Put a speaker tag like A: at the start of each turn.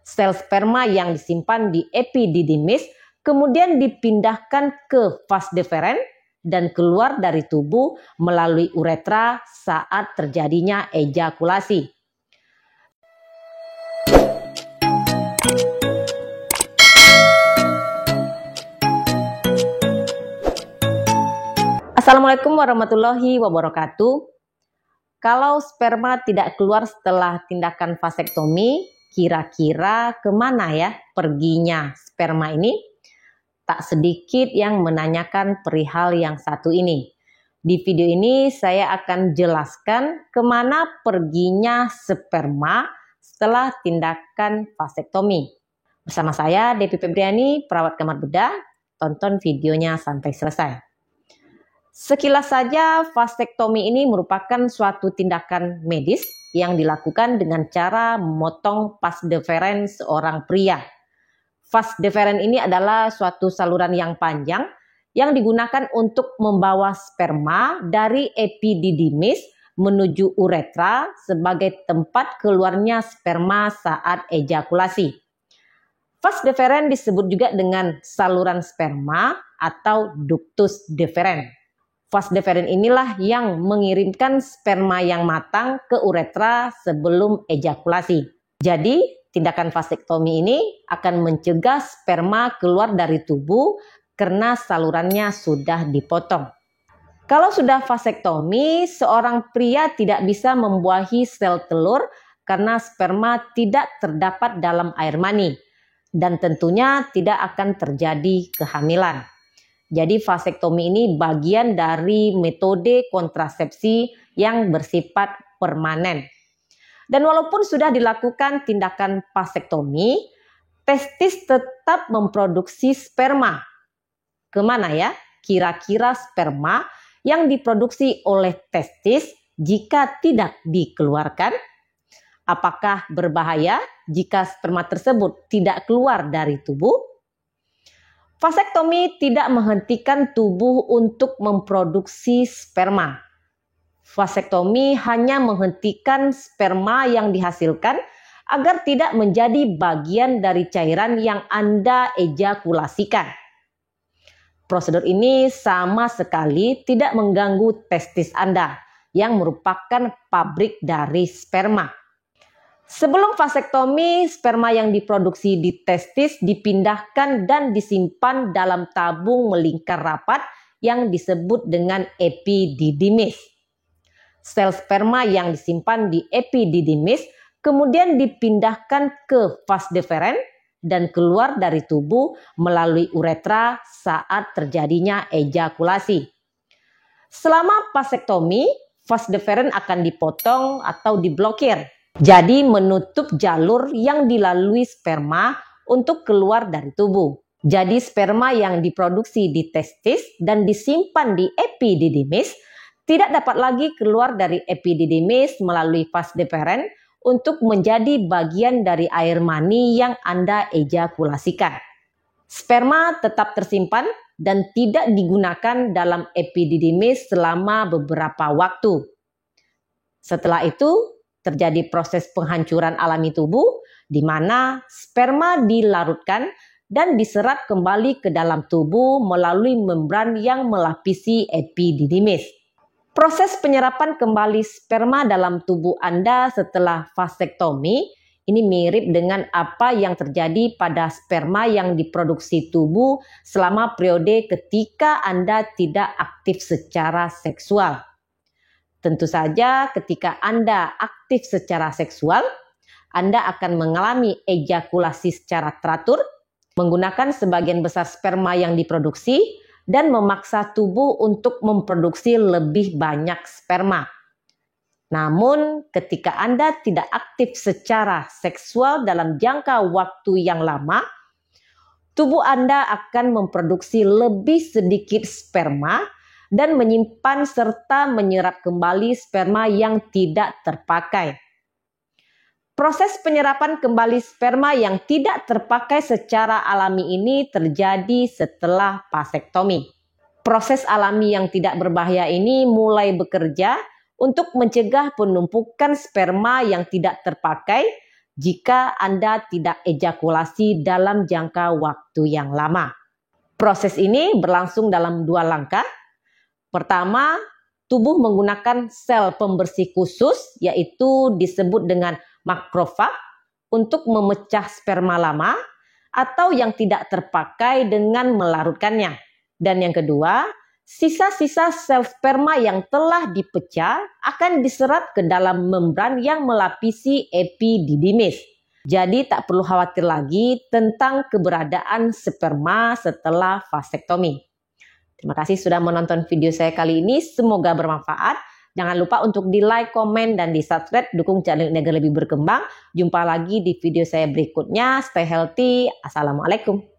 A: Sel sperma yang disimpan di epididymis kemudian dipindahkan ke vas deferens dan keluar dari tubuh melalui uretra saat terjadinya ejakulasi. Assalamualaikum warahmatullahi wabarakatuh. Kalau sperma tidak keluar setelah tindakan vasektomi, kira-kira kemana ya perginya sperma ini? Tak sedikit yang menanyakan perihal yang satu ini. Di video ini saya akan jelaskan kemana perginya sperma setelah tindakan vasektomi. Bersama saya Devi Febriani, perawat kamar bedah. Tonton videonya sampai selesai. Sekilas saja, vasektomi ini merupakan suatu tindakan medis yang dilakukan dengan cara memotong vas deferens seorang pria. Vas deferens ini adalah suatu saluran yang panjang yang digunakan untuk membawa sperma dari epididymis menuju uretra sebagai tempat keluarnya sperma saat ejakulasi. Vas deferens disebut juga dengan saluran sperma atau ductus deferens. Vas deferens inilah yang mengirimkan sperma yang matang ke uretra sebelum ejakulasi. Jadi, tindakan vasektomi ini akan mencegah sperma keluar dari tubuh karena salurannya sudah dipotong. Kalau sudah vasektomi, seorang pria tidak bisa membuahi sel telur karena sperma tidak terdapat dalam air mani dan tentunya tidak akan terjadi kehamilan. Jadi vasektomi ini bagian dari metode kontrasepsi yang bersifat permanen. Dan walaupun sudah dilakukan tindakan vasektomi, testis tetap memproduksi sperma. Kemana ya kira-kira sperma yang diproduksi oleh testis jika tidak dikeluarkan? Apakah berbahaya jika sperma tersebut tidak keluar dari tubuh? Vasektomi tidak menghentikan tubuh untuk memproduksi sperma. Vasektomi hanya menghentikan sperma yang dihasilkan agar tidak menjadi bagian dari cairan yang Anda ejakulasikan. Prosedur ini sama sekali tidak mengganggu testis Anda yang merupakan pabrik dari sperma. Sebelum vasektomi, sperma yang diproduksi di testis dipindahkan dan disimpan dalam tabung melingkar rapat yang disebut dengan epididymis. Sel sperma yang disimpan di epididymis kemudian dipindahkan ke vas deferens dan keluar dari tubuh melalui uretra saat terjadinya ejakulasi. Selama vasektomi, vas deferens akan dipotong atau diblokir. Jadi menutup jalur yang dilalui sperma untuk keluar dari tubuh. Jadi sperma yang diproduksi di testis dan disimpan di epididymis tidak dapat lagi keluar dari epididymis melalui vas deferens untuk menjadi bagian dari air mani yang Anda ejakulasikan. Sperma tetap tersimpan dan tidak digunakan dalam epididymis selama beberapa waktu. Setelah itu, terjadi proses penghancuran alami tubuh di mana sperma dilarutkan dan diserap kembali ke dalam tubuh melalui membran yang melapisi epididymis. Proses penyerapan kembali sperma dalam tubuh Anda setelah vasektomi ini mirip dengan apa yang terjadi pada sperma yang diproduksi tubuh selama periode ketika Anda tidak aktif secara seksual. Tentu saja ketika Anda aktif secara seksual, Anda akan mengalami ejakulasi secara teratur, menggunakan sebagian besar sperma yang diproduksi, dan memaksa tubuh untuk memproduksi lebih banyak sperma. Namun ketika Anda tidak aktif secara seksual dalam jangka waktu yang lama, tubuh Anda akan memproduksi lebih sedikit sperma dan menyimpan serta menyerap kembali sperma yang tidak terpakai. Proses penyerapan kembali sperma yang tidak terpakai secara alami ini terjadi setelah vasektomi. Proses alami yang tidak berbahaya ini mulai bekerja untuk mencegah penumpukan sperma yang tidak terpakai jika Anda tidak ejakulasi dalam jangka waktu yang lama. Proses ini berlangsung dalam 2 langkah. Pertama, tubuh menggunakan sel pembersih khusus, yaitu disebut dengan makrofag, untuk memecah sperma lama atau yang tidak terpakai dengan melarutkannya. Dan yang kedua, sisa-sisa sel sperma yang telah dipecah akan diserap ke dalam membran yang melapisi epididymis. Jadi tak perlu khawatir lagi tentang keberadaan sperma setelah vasektomi. Terima kasih sudah menonton video saya kali ini, semoga bermanfaat. Jangan lupa untuk di like, komen, dan di subscribe, dukung channel ini agar lebih berkembang. Jumpa lagi di video saya berikutnya. Stay healthy. Assalamualaikum.